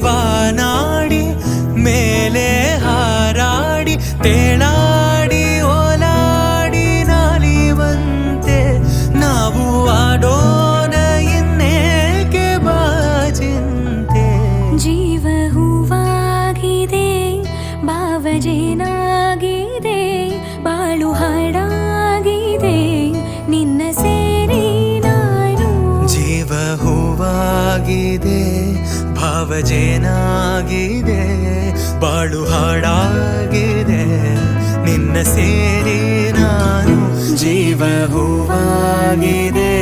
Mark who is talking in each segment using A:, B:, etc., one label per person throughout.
A: ಬಾನಾಡಿ ಮೇಲೆ ಹಾರಾಡಿ ತೇಲಾಡಿ ಓಲಾಡಿ ನಾಲಿವಂತೆ ನಾವು ಆಡೋಣ ಇನ್ನೇಕೆ ಬಾಚಿಂತೆ.
B: ಜೀವ ಹೂವಾಗಿದೆ ಭಾವಜೇನಾಗಿದೆ ಬಾಳು ಹಾಡಾಗಿದೆ ನಿನ್ನ ಸೇರಿ ನಾನು.
A: ಜೀವ ಹೂವಾಗಿದೆ ಭಾವಜೇನಾಗಿದೆ ಬಾಳು ಹಾಡಾಗಿದೆ ನಿನ್ನ ಸೇರಿ ನಾನು. ಜೀವ ಹೂವಾಗಿದೆ.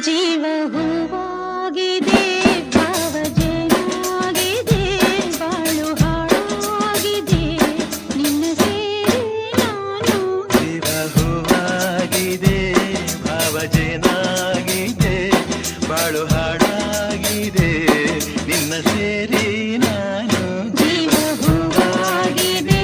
B: ಜೀವ ಹೂವಾಗಿದೆ ಭಾವಜೇನಾಗಿದೆ ಬಾಳು ಹಾಡಾಗಿದೆ ನಿನ್ನ ಸೇರಿ ನಾನು.
A: ಜೀವ ಹೂವಾಗಿದೆ ಭಾವಜೇನಾಗಿದೆ ಬಾಳು ಹಾಡಾಗಿದೆ ನಿನ್ನ ಸೇರಿ ನಾನು.
B: ಜೀವ ಹೂವಾಗಿದೆ.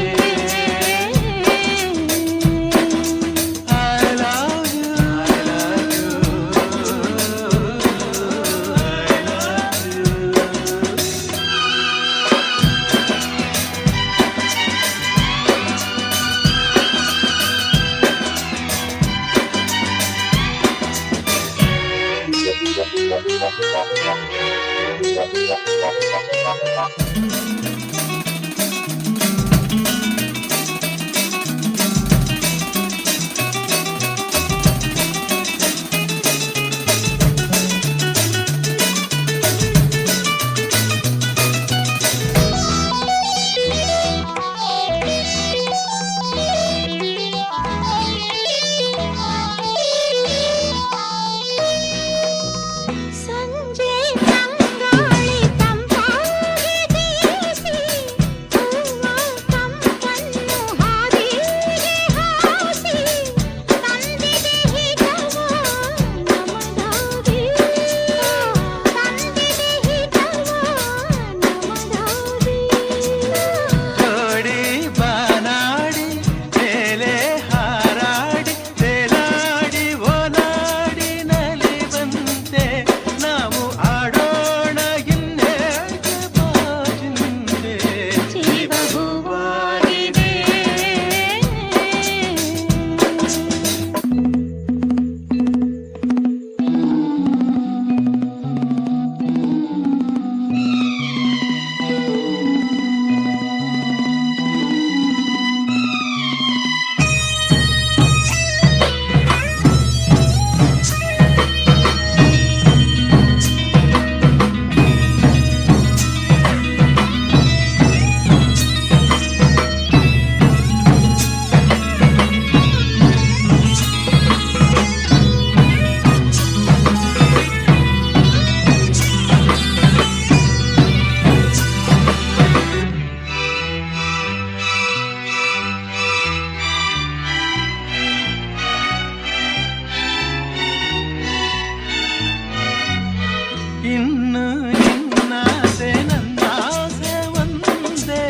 A: ಇನ್ನು ನಿನ್ನಾಸೆ ನನ್ನಾಸೆ ಒಂದೇ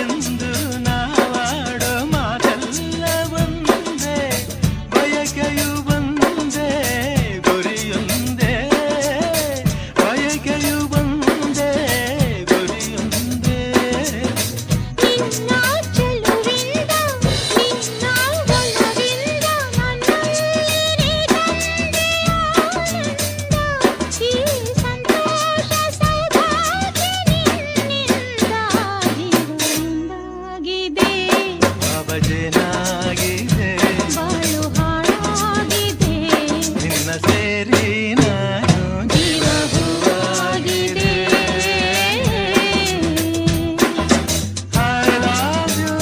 A: ಎಂದು ನಾವಾಡೋ ಮಾತೆಲ್ಲ ಒಂದೇ ಬಯಕೆಯು ಒಂದೇ ಗುರಿಯೊಂದೇ ಬಯಕೆಯು ಒಂದೇ ಗುರಿಯೊಂದೇ.
B: ನಿನ್ನ ಚೆಲುವಿಂದ ನಿನ್ನ ಒಲವಿಂದ ನನ್ನಲ್ಲಿ ತಂದೆ ಆನಂದ ಈ ಸಂತೋಷ ಸೌಭಾಗ್ಯ ನಿನ್ನಿಂದ ಜೀವನದಾಗಿದೆ
A: ಭಾವಜೇನಾಗಿದೆ
B: ಬಾಳು ಹಾಡಾಗಿದೆ
A: ನಿನ್ನ ಸೇರಿ ನಾನು.
B: ಜೀವ ಹೂವಾಗಿದೆ.
A: I love you.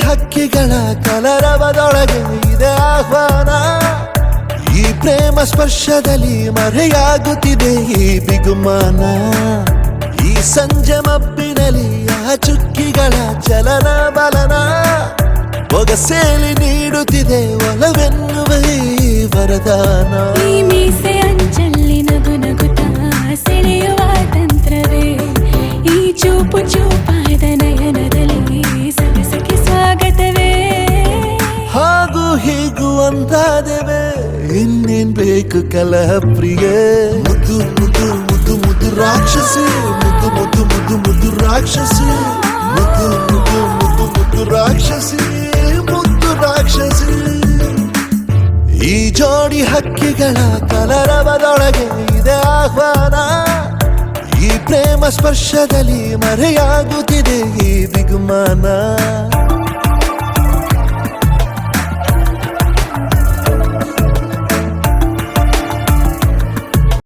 C: ಹಕ್ಕಿಗಳ ಕಲರವದೊಳಗೆ ಇದೆ ಆಹ್ವಾನ. ಈ ಪ್ರೇಮ ಸ್ಪರ್ಶದಲ್ಲಿ ಮರೆಯಾಗುತ್ತಿದೆ ಈ ಬಿಗುಮಾನ. ಈ ಸಂಜೆ ಮಬ್ಬಿನಲ್ಲಿ ಆ ಚುಕ್ಕಿಗಳ ಚಲನ ಬಲನ ಒಗಸೇಲಿ ನೀಡುತ್ತಿದೆ ಒಲವೆನ್ನುವ ಈ ವರದಾನ.
B: ಈ ಮೀಸೆ ಅಂಚಲ್ಲಿ ನಗು ನಗುತ್ತಾ ಸೆಳೆಯುವ ತಂತ್ರವೇ, ಈ ಚೂಪು ಚೂಪಾದ ನಯನದಲ್ಲಿ ಸರಸಕ್ಕೆ ಸ್ವಾಗತವೇ.
C: ಹಾಗೂ ಹೀಗೂ ಅಂತಾದೆವೆ ಇನ್ನೇನ್ ಬೇಕು ಕಲಹ ಪ್ರಿಯೆ. ಮುದ್ದು ಮುದ್ದು ಮುದ್ದು ಮುದ್ದು ರಾಕ್ಷಸಿ, ಮುದ್ದು ಮುದ್ದು ಮುದ್ದು ಮುದ್ದು ರಾಕ್ಷಸಿ, ಮುದ್ದು ಮುದ್ದು ಮುದ್ದು ಮುದ್ದು ರಾಕ್ಷಸಿ, ಮುದ್ದು ರಾಕ್ಷಸಿ. ಈ ಜೋಡಿ ಹಕ್ಕಿಗಳ ಕಲರವದೊಳಗೆ ಇದೆ ಆಹ್ವಾನ. ಈ ಪ್ರೇಮ ಸ್ಪರ್ಶದಲ್ಲಿ ಮರೆಯಾಗುತ್ತಿದೆ ಈ ಬಿಗುಮಾನ.